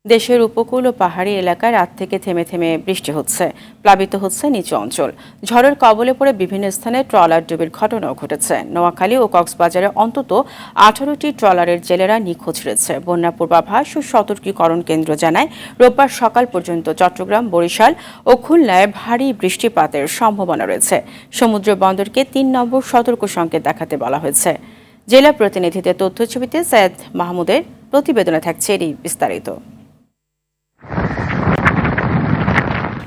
দেশের উপকূল ও পাহাড়ি এলাকায় রাত থেকে থেমে থেমে বৃষ্টি হচ্ছে, প্লাবিত হচ্ছে নিচু অঞ্চল। ঝড়ের কবলে পড়ে বিভিন্ন স্থানে ট্রলার ডুবির ঘটনাও ঘটেছে। নোয়াখালী ও কক্সবাজারে অন্তত 18টি ট্রলারের জেলেরা নিখোঁজ রয়েছে। বন্যা পূর্বাভাস ও সতর্কীকরণ কেন্দ্র জানায়, রোববার সকাল পর্যন্ত চট্টগ্রাম, বরিশাল ও খুলনায় ভারী বৃষ্টিপাতের সম্ভাবনা রয়েছে। সমুদ্র বন্দরকে 3 নম্বর সতর্ক সংকেত দেখাতে বলা হয়েছে। জেলা প্রতিনিধিদের তথ্যছবিতে সৈয়দ মাহমুদের প্রতিবেদনে থাকছে এরই বিস্তারিত।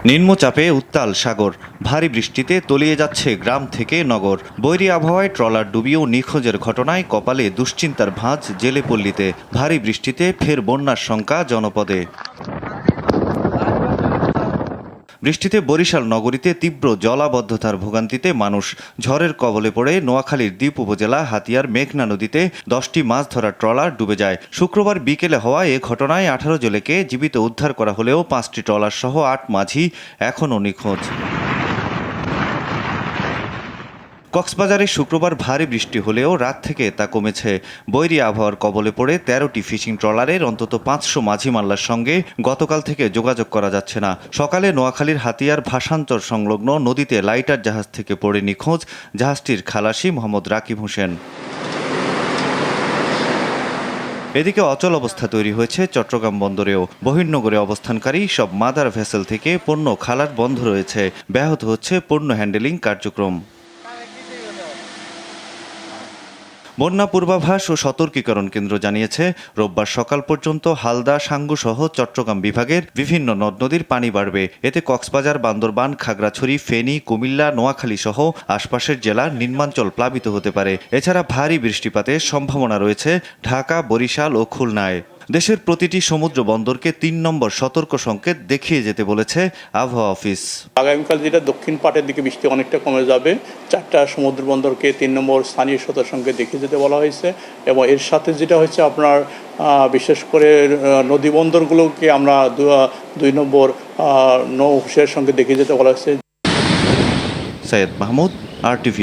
নিম্নচাপে উত্তাল সাগর, ভারী বৃষ্টিতে তলিয়ে যাচ্ছে গ্রাম থেকে নগর। বৈরী আবহাওয়ায় ট্রলার ডুবিয়েও নিখোঁজের ঘটনায় কপালে দুশ্চিন্তার ভাঁজ জেলেপল্লীতে। ভারী বৃষ্টিতে ফের বন্যার শঙ্কা জনপদে। বৃষ্টিতে বরিশাল নগরীতে তীব্র জলাবদ্ধতার ভোগান্তিতে মানুষ। ঝড়ের কবলে পড়ে নোয়াখালীর দ্বীপ উপজেলা হাতিয়ার মেঘনা নদীতে 10টি মাছ ধরার ট্রলার ডুবে যায়। শুক্রবার বিকেলে হওয়া এ ঘটনায় 18 জেলেকে জীবিত উদ্ধার করা হলেও 5টি ট্রলার সহ 8 মাঝি এখনও নিখোঁজ। কক্সবাজারে শুক্রবার ভারী বৃষ্টি হলেও রাত থেকে তা কমেছে। বৈরী আবহাওয়ার কবলে পড়ে 13টি ফিশিং ট্রলারের অন্তত 500 মাঝি মাল্লার সঙ্গে গতকাল থেকে যোগাযোগ করা যাচ্ছে না। সকালে নোয়াখালীর হাতিয়ার ভাষান্তর সংলগ্ন নদীতে লাইটার জাহাজ থেকে পড়ে নিখোঁজ জাহাজটির খালাসি মোহাম্মদ রাকিব হোসেন। এদিকে অচল অবস্থা তৈরি হয়েছে চট্টগ্রাম বন্দরেও। বহির্নগরে অবস্থানকারী সব মাদার ভেসেল থেকে পণ্য খালাস বন্ধ রয়েছে। ব্যাহত হচ্ছে পণ্য হ্যান্ডেলিং কার্যক্রম। বন্যা পূর্বাভাস ও সতর্কীকরণ কেন্দ্র জানিয়েছে, রোববার সকাল পর্যন্ত হালদা, সাঙ্গু সহ চট্টগ্রাম বিভাগের বিভিন্ন নদ নদীর পানি বাড়বে। এতে কক্সবাজার, বান্দরবান, খাগড়াছড়ি, ফেনী, কুমিল্লা, নোয়াখালী সহ আশপাশের জেলার নিম্নাঞ্চল প্লাবিত হতে পারে। এছাড়া ভারী বৃষ্টিপাতের সম্ভাবনা রয়েছে ঢাকা, বরিশাল ও খুলনায়। দেশের প্রতিটি সমুদ্র বন্দরকে 3 নম্বর সতর্ক সংকেত দেখিয়ে যেতে বলেছে আবহাওয়া অফিস। আগামীকাল যেটা দক্ষিণ পাটের দিকে বৃষ্টি অনেকটা কমে যাবে, 4টা সমুদ্র বন্দরকে 3 নম্বর স্থানীয় সতর্ক সংকেত দেখিয়ে যেতে বলা হয়েছে। এবং এর সাথে যেটা হচ্ছে আপনার বিশেষ করে নদী বন্দরগুলোকে আমরা 2 নম্বর নৌ হুঁশিয়ার সঙ্গে দেখিয়ে যেতে বলা হয়েছে। সৈয়দ মাহমুদ, RTV।